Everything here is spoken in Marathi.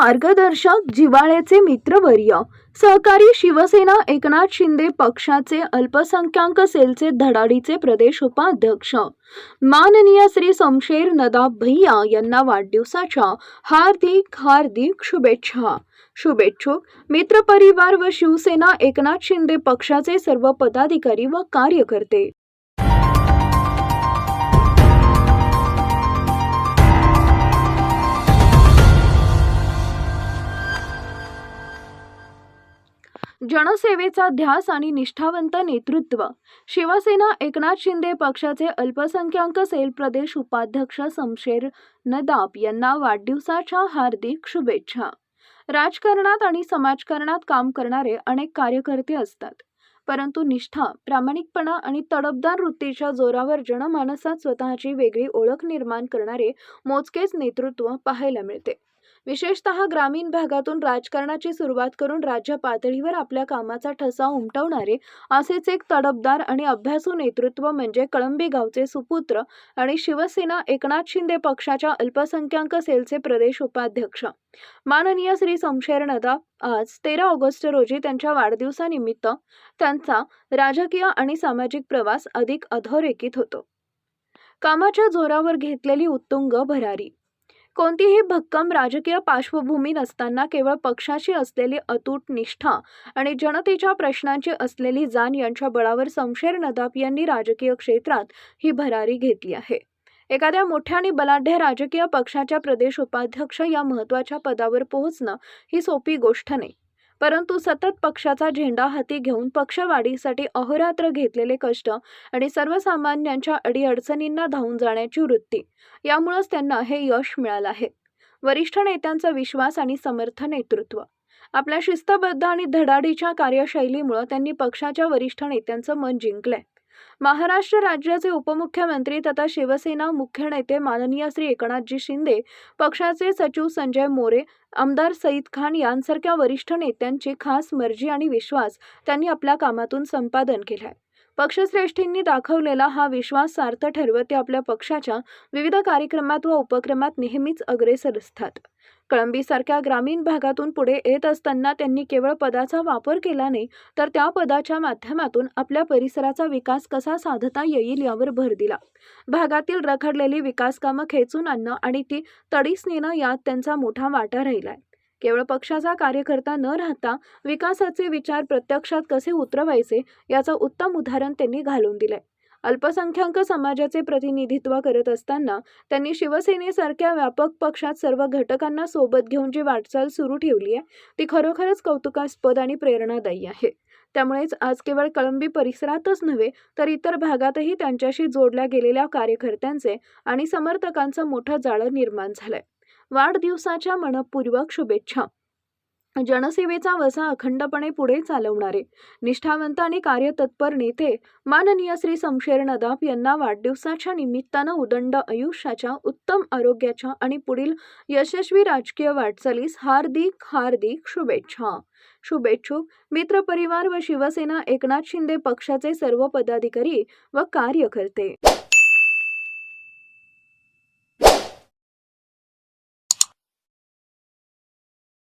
मार्गदर्शक, जिव्हाळ्याचे मित्रवर्य, सहकारी शिवसेना एकनाथ शिंदे पक्षाचे अल्पसंख्याक सेलचे धडाडीचे प्रदेश उपाध्यक्ष माननीय श्री शमशेर नदाब भैया यांना वाढदिवसाच्या हार्दिक हार्दिक शुभेच्छा. शुभेच्छुक मित्रपरिवार व शिवसेना एकनाथ शिंदे पक्षाचे सर्व पदाधिकारी व कार्यकर्ते. जनसेवेचा ध्यास आणि निष्ठावंत नेतृत्व. शिवसेना एकनाथ शिंदे पक्षाचे अल्पसंख्याक सेल प्रदेश उपाध्यक्ष शमशेर नदाब यांना वाढदिवसाच्या हार्दिक शुभेच्छा. राजकारणात आणि समाजकारणात काम करणारे अनेक कार्यकर्ते असतात, परंतु निष्ठा, प्रामाणिकपणा आणि तडफदार वृत्तीच्या जोरावर जनमानसात स्वतःची वेगळी ओळख निर्माण करणारे मोजकेच नेतृत्व पाहायला मिळते. विशेषतः ग्रामीण भागातून राजकारणाची सुरुवात करून राज्य पातळीवर आपल्या कामाचा ठसा उमटवणारे असेच एक तडफदार आणि अभ्यासू नेतृत्व म्हणजे कळंबी गावचे सुपुत्र आणि शिवसेना एकनाथ शिंदे पक्षाच्या अल्पसंख्याक सेलचे प्रदेश उपाध्यक्ष माननीय श्री शमशेर नदाब. आज 13 ऑगस्ट रोजी त्यांच्या वाढदिवसानिमित्त त्यांचा राजकीय आणि सामाजिक प्रवास अधिक अधोरेखित होतो. कामाच्या जोरावर घेतलेली उत्तुंग भरारी. कोणतीही भक्कम राजकीय पार्श्वभूमी नसताना केवळ पक्षाशी असलेली अतूट निष्ठा आणि जनतेच्या प्रश्नांची असलेली जाण यांच्या बळावर शमशेर नदाब यांनी राजकीय क्षेत्रात ही भरारी घेतली आहे. एखाद्या मोठ्या आणि बलाढ्य राजकीय पक्षाच्या प्रदेश उपाध्यक्ष या महत्त्वाच्या पदावर पोहोचणं ही सोपी गोष्ट नाही, परंतु सतत पक्षाचा झेंडा हाती घेऊन पक्षवाढीसाठी अहोरात्र घेतलेले कष्ट आणि सर्वसामान्यांच्या अडीअडचणींना धावून जाण्याची वृत्ती यामुळेच त्यांना हे यश मिळालं आहे. वरिष्ठ नेत्यांचा विश्वास आणि समर्थ नेतृत्व. आपल्या शिस्तबद्ध आणि धडाडीच्या कार्यशैलीमुळे त्यांनी पक्षाच्या वरिष्ठ नेत्यांचं मन जिंकलंय. महाराष्ट्र राज्याचे उपमुख्यमंत्री तथा शिवसेना मुख्य नेते माननीय श्री एकनाथजी शिंदे, पक्षाचे सचिव संजय मोरे, आमदार सईद खान यांसारख्या वरिष्ठ नेत्यांची खास मर्जी आणि विश्वास त्यांनी आपल्या कामातून संपादन केलाय. पक्षश्रेष्ठींनी दाखवलेला हा विश्वास सार्थ ठरवत ते आपल्या पक्षाच्या विविध कार्यक्रमात व उपक्रमात नेहमीच अग्रेसर असतात. कळंबीसारख्या ग्रामीण भागातून पुढे येत असताना त्यांनी केवळ पदाचा वापर केला नाही, तर त्या पदाच्या माध्यमातून आपल्या परिसराचा विकास कसा साधता येईल यावर भर दिला. भागातील रखडलेली विकास कामं खेचून आणणं आणि ती तडीस नेणं यात त्यांचा मोठा वाटा राहिलाय. केवळ पक्षाचा कार्यकर्ता न राहता विकासाचे विचार प्रत्यक्षात कसे उतरवायचे याचं उत्तम उदाहरण त्यांनी घालून दिलंय. अल्पसंख्याक समाजाचे प्रतिनिधित्व करत असताना त्यांनी शिवसेनेसारख्या व्यापक पक्षात सर्व घटकांना सोबत घेऊन जी वाटचाल सुरू ठेवली आहे ती खरोखरच कौतुकास्पद आणि प्रेरणादायी आहे. त्यामुळेच आज केवळ कळंबी परिसरातच नव्हे तर इतर भागातही त्यांच्याशी जोडल्या गेलेल्या कार्यकर्त्यांचे आणि समर्थकांचं मोठं जाळं निर्माण झालंय. वाढदिवसाच्या मनपूर्वक शुभेच्छा. जनसेवेचा वसा अखंडपणे पुढे चालवणारे निष्ठावंत आणि कार्यतत्पर नेते माननीय श्री शमशेर नदाब यांना वाढदिवसाच्या निमित्तानं उदंड आयुष्याच्या, उत्तम आरोग्याच्या आणि पुढील यशस्वी राजकीय वाटचालीस हार्दिक हार्दिक शुभेच्छा. शुभेच्छुक मित्रपरिवार व शिवसेना एकनाथ शिंदे पक्षाचे सर्व पदाधिकारी व कार्यकर्ते.